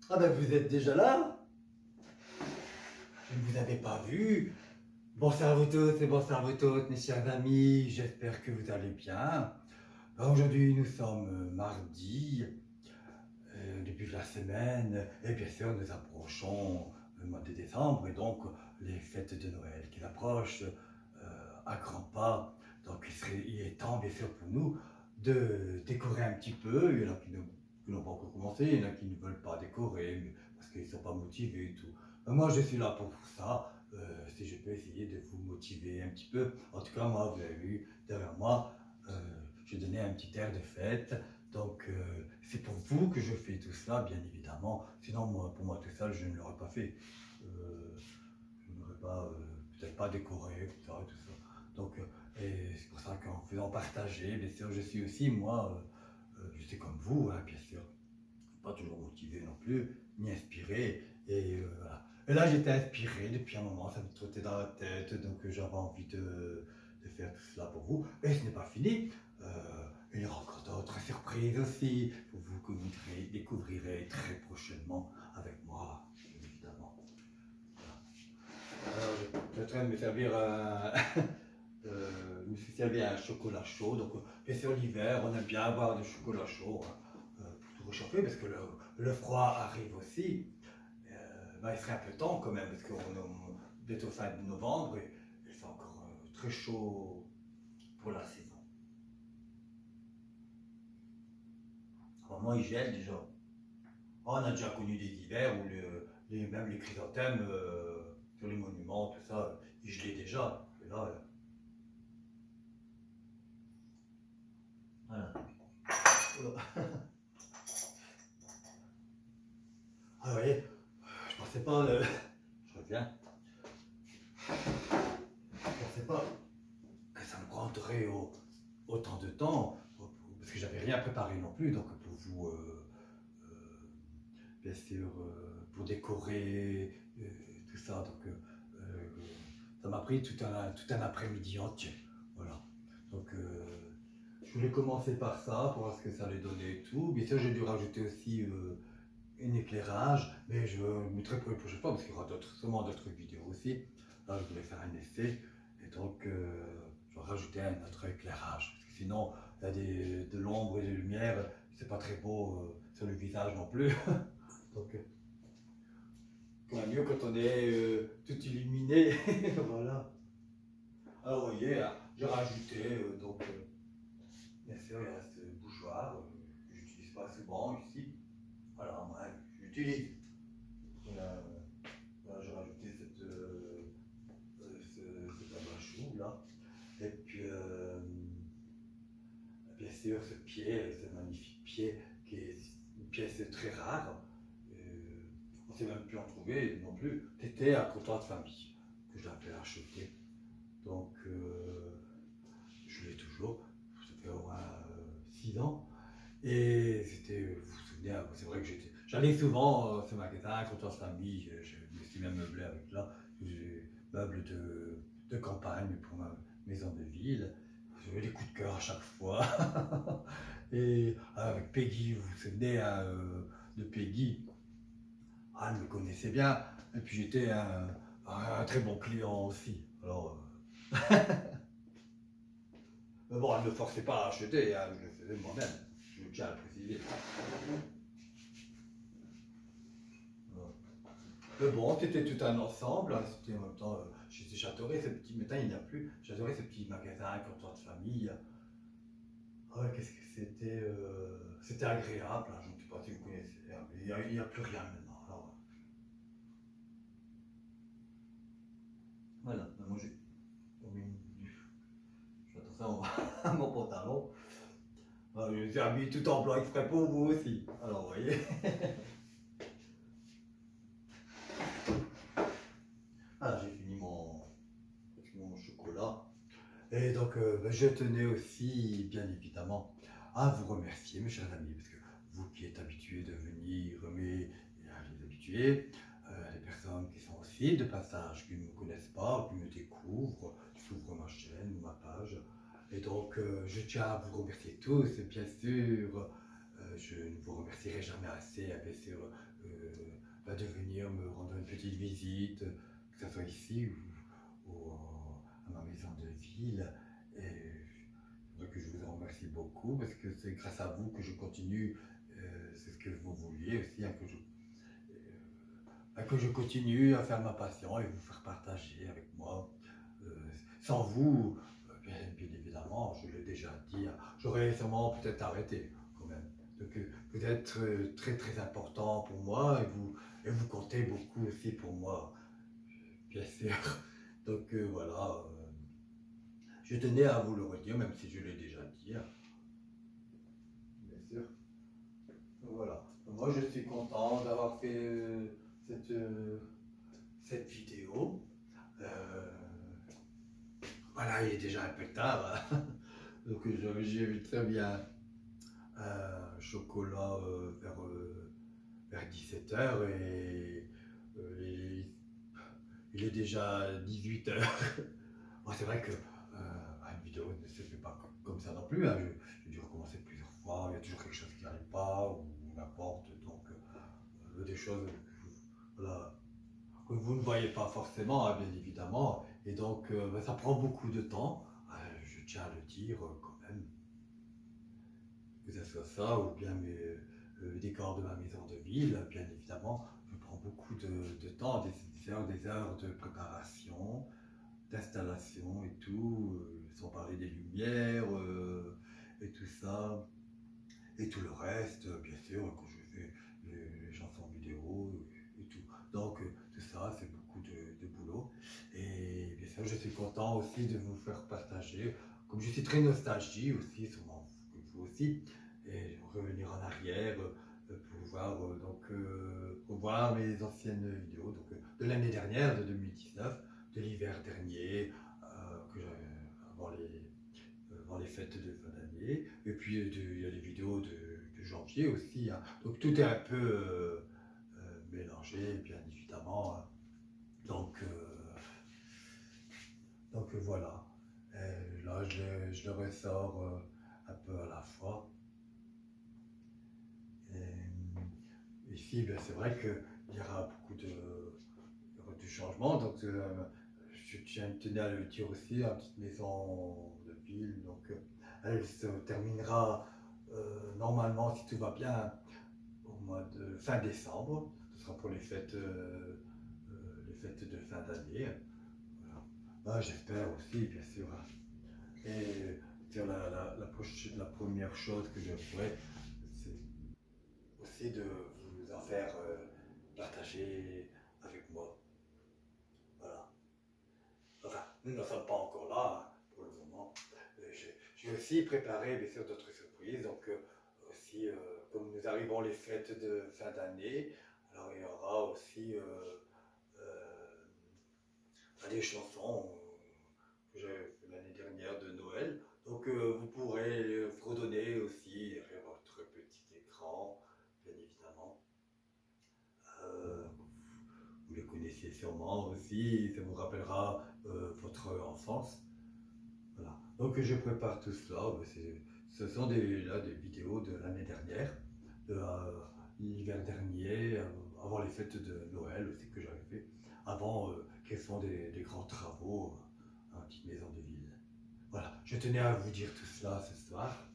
Ah ben vous êtes déjà là? Je ne vous avais pas vu. Bonsoir à vous tous et bonsoir à vous toutes, mes chers amis. J'espère que vous allez bien. Aujourd'hui, nous sommes mardi, début de la semaine, et bien sûr, nous approchons le mois de décembre et donc les fêtes de Noël qui approchent à grands pas. Donc il est temps, bien sûr, pour nous de décorer un petit peu. Il y en a qui n'ont pas encore commencé, il y en a qui ne veulent pas décorer parce qu'ils ne sont pas motivés et tout. Moi, je suis là pour ça. Si je peux essayer de vous motiver un petit peu. En tout cas, moi, vous avez vu derrière moi, j'ai donné un petit air de fête. Donc, c'est pour vous que je fais tout ça, bien évidemment. Sinon, moi, pour moi tout seul, je ne l'aurais pas fait. Je n'aurais pas, peut-être pas décoré, tout ça et tout ça. Donc, et c'est pour ça qu'en faisant partager, bien sûr, je suis aussi, moi, je suis comme vous, hein, bien sûr, pas toujours motivé non plus, ni inspiré. Et voilà. Et là, j'étais inspiré depuis un moment, ça me trottait dans la tête, donc j'avais envie de faire tout cela pour vous. Et ce n'est pas fini. Euh, il y aura encore d'autres surprises aussi, pour vous que vous découvrirez très prochainement avec moi, évidemment. Alors, je suis en train de me servir me suis servi un chocolat chaud. Donc, bien sûr, l'hiver, on aime bien avoir du chocolat chaud hein, pour tout réchauffer parce que le froid arrive aussi. Il serait un peu temps quand même parce qu'on est bientôt fin de novembre et il fait encore très chaud pour la saison. Vraiment, il gèle déjà. On a déjà connu des hivers où même les chrysanthèmes sur les monuments, tout ça, ils gelaient déjà. Et là, voilà. Ah, vous voyez, je pensais pas, je reviens, je pensais pas que ça me prendrait autant de temps, parce que j'avais rien préparé non plus, donc pour vous, bien sûr, pour décorer, tout ça, donc ça m'a pris tout un après-midi entier, voilà. Donc je voulais commencer par ça, pour voir ce que ça allait donner et tout. Bien sûr, j'ai dû rajouter aussi un éclairage, mais je mettrai pour une prochaine fois parce qu'il y aura sûrement d'autres vidéos aussi. Là, je voulais faire un essai et donc je vais rajouter un autre éclairage parce que sinon, il y a de l'ombre et de lumière, c'est pas très beau sur le visage non plus. Donc, quand même mieux quand on est tout illuminé. Voilà. Alors, vous voyez, hein, j'ai rajouté donc, bien sûr, il y a ce bougeoir que j'utilise pas souvent ici. Voilà, moi, j'utilise. Voilà, voilà, j'ai rajouté ce tabac chou là. Et puis, bien sûr, ce pied, ce magnifique pied, qui est une pièce très rare. On ne sait même plus en trouver non plus. C'était un comptoir de famille que j'avais acheté. Donc, je l'ai toujours. Ça fait au moins 6 ans. Et c'était, vous vous souvenez, c'est vrai que j'allais souvent à ce magasin, comptoir de famille. Je me suis même meublé avec là. J'ai meubles de campagne pour ma maison de ville. J'avais des coups de cœur à chaque fois. Et avec Peggy, vous vous souvenez hein, de Peggy? Ah, elle me connaissait bien. Et puis j'étais un très bon client aussi. Alors, mais bon, elle ne me forçait pas à acheter, hein, je le faisais moi-même. Je tiens à le préciser. Mais bon, c'était tout un ensemble. Hein, c'était en même temps, j'adorais ce petit, maintenant il n'y a plus, j'adorais ce petit magasin, comptoir de famille. Ouais, qu'est-ce que c'était c'était agréable, hein, je ne sais pas si vous connaissez, hein, mais il n'y a plus rien maintenant. Alors, voilà, ben, moi j'ai je fais attention à mon pantalon. Je suis habillé tout en blanc exprès pour vous aussi. Alors, vous voyez. Ah, j'ai fini mon chocolat. Et donc, ben, je tenais aussi, bien évidemment, à vous remercier, mes chers amis, parce que vous qui êtes habitués de venir, mais les habitués, les personnes qui sont aussi de passage, qui ne me connaissent pas, qui me découvrent, qui ouvrent ma chaîne ou ma page. Et donc, je tiens à vous remercier tous, bien sûr. Je ne vous remercierai jamais assez, bien sûr, de venir me rendre une petite visite, que ce soit ici à ma maison de ville. Et donc je vous en remercie beaucoup parce que c'est grâce à vous que je continue, c'est ce que vous vouliez aussi, hein, que je continue à faire ma passion et vous faire partager avec moi. Euh, Sans vous, bien évidemment, je l'ai déjà dit, hein, j'aurais sûrement peut-être arrêté quand même. Donc vous êtes très très important pour moi et vous comptez beaucoup aussi pour moi, bien sûr. Donc voilà, je tenais à vous le redire, même si je l'ai déjà dit, hein, bien sûr. Donc voilà, moi je suis content d'avoir fait cette, euh, cette vidéo. Euh, voilà, il est déjà un peu tard, hein. Donc j'ai vu très bien un chocolat vers 17h et il est déjà 18h. Bon, c'est vrai que une vidéo ne se fait pas comme ça non plus, hein. J'ai dû recommencer plusieurs fois, il y a toujours quelque chose qui n'arrive pas ou n'importe. Donc des choses voilà, que vous ne voyez pas forcément, hein, bien évidemment. Et donc ça prend beaucoup de temps, je tiens à le dire quand même. Que ce soit ça ou bien le décor de ma maison de ville, bien évidemment, je prends beaucoup de temps, des heures de préparation, d'installation et tout, sans parler des lumières et tout ça, et tout le reste, bien sûr, quand je fais les chansons vidéo et tout. Donc tout ça, c'est beaucoup de boulot. Et bien sûr, je suis content aussi de vous faire partager, comme je suis très nostalgique aussi, sûrement que vous aussi, et revenir en arrière pour voir, revoir mes anciennes vidéos donc, de l'année dernière, de 2019, de l'hiver dernier, avant les fêtes de fin d'année. Et puis il y a les vidéos de janvier aussi, hein. Donc tout est un peu mélangé, bien évidemment, hein. Donc, voilà. Et là, je le ressors un peu à la fois. Et ici, ben, c'est vrai qu'il y aura beaucoup de changements. Donc, je tenais à le dire aussi, une petite maison de ville. Donc, elle se terminera normalement, si tout va bien, au mois de fin décembre. Ce sera pour les fêtes de fin d'année. Voilà. Ben, j'espère aussi, bien sûr. Et la première chose que je ferai, c'est aussi de vous en faire partager avec moi. Voilà. Enfin, nous n'en sommes pas encore là, hein, pour le moment. J'ai aussi préparé, bien sûr, d'autres surprises. Donc, aussi, comme nous arrivons les fêtes de fin d'année, alors il y aura aussi des chansons que j'avais fait l'année dernière de Noël. Donc, vous pourrez fredonner aussi derrière votre petit écran, bien évidemment. Euh, Vous les connaissez sûrement aussi, ça vous rappellera votre enfance. Voilà. Donc je prépare tout cela. Ce sont des vidéos de l'année dernière, de l'hiver dernier, avant les fêtes de Noël aussi que j'avais fait, avant quels sont des grands travaux à une petite maison de ville. Voilà, je tenais à vous dire tout cela ce soir.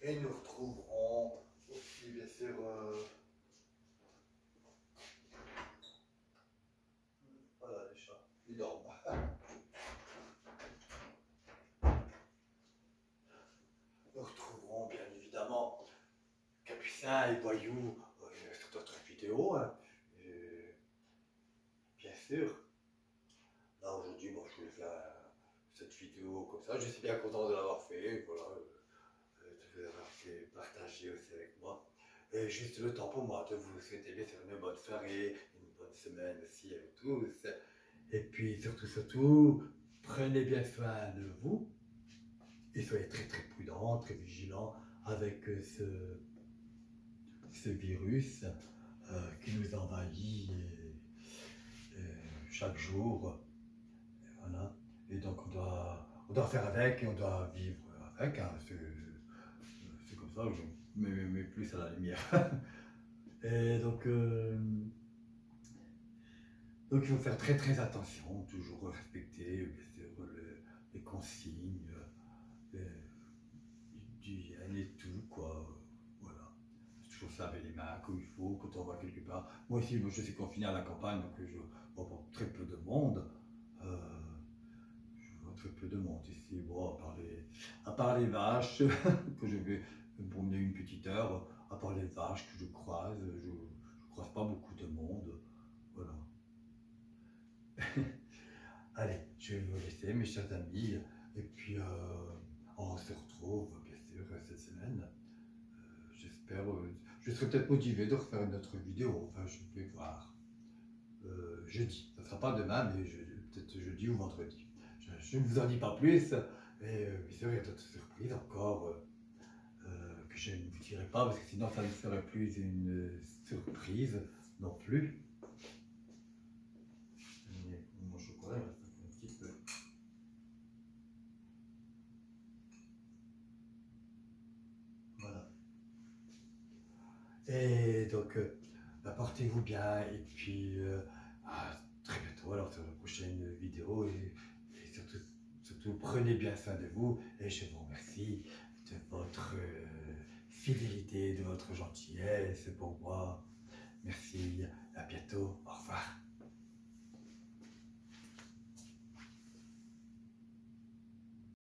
Et nous retrouverons aussi bien sûr voilà les chats, ils dorment. Nous retrouverons bien évidemment Capucin et Boyou sur d'autres vidéos, hein. Bien sûr. Là aujourd'hui, bon, je voulais faire cette vidéo comme ça. Je suis bien content de l'avoir fait, voilà, de l'avoir fait partager aussi avec moi. Et juste le temps pour moi de vous souhaiter bien sûr une bonne soirée, une bonne semaine aussi avec tous. Et puis surtout, prenez bien soin de vous et soyez très très prudents, très vigilants avec ce virus qui nous envahit chaque jour. Et voilà. Et donc on doit faire avec et on doit vivre avec, hein. C'est comme ça que je me mets plus à la lumière. Et donc il faut faire très très attention, toujours respecter bien sûr, les consignes, d'hygiène et tout, quoi. Voilà. Toujours se laver les mains comme il faut quand on va quelque part. Moi ici, je suis confiné à la campagne, donc je vois très peu de monde. Je vois très peu de monde ici, bon, à part les vaches, que je vais me promener une petite heure, à part les vaches que je croise, je croise pas beaucoup de monde. Voilà. Allez, je vais vous laisser, mes chers amis, et puis on se retrouve, bien sûr, cette semaine. J'espère, je serai peut-être motivé de refaire une autre vidéo, enfin, je vais voir. Jeudi, ça ne sera pas demain, mais peut-être jeudi ou vendredi. Je ne vous en dis pas plus, mais bien sûr, il y a d'autres surprises encore que je ne vous dirai pas, parce que sinon, ça ne serait plus une surprise non plus. Mon chocolat, il reste un petit peu. Voilà. Et donc, portez-vous bien, et puis à très bientôt alors sur la prochaine vidéo, et surtout prenez bien soin de vous, et je vous remercie de votre fidélité, de votre gentillesse pour moi.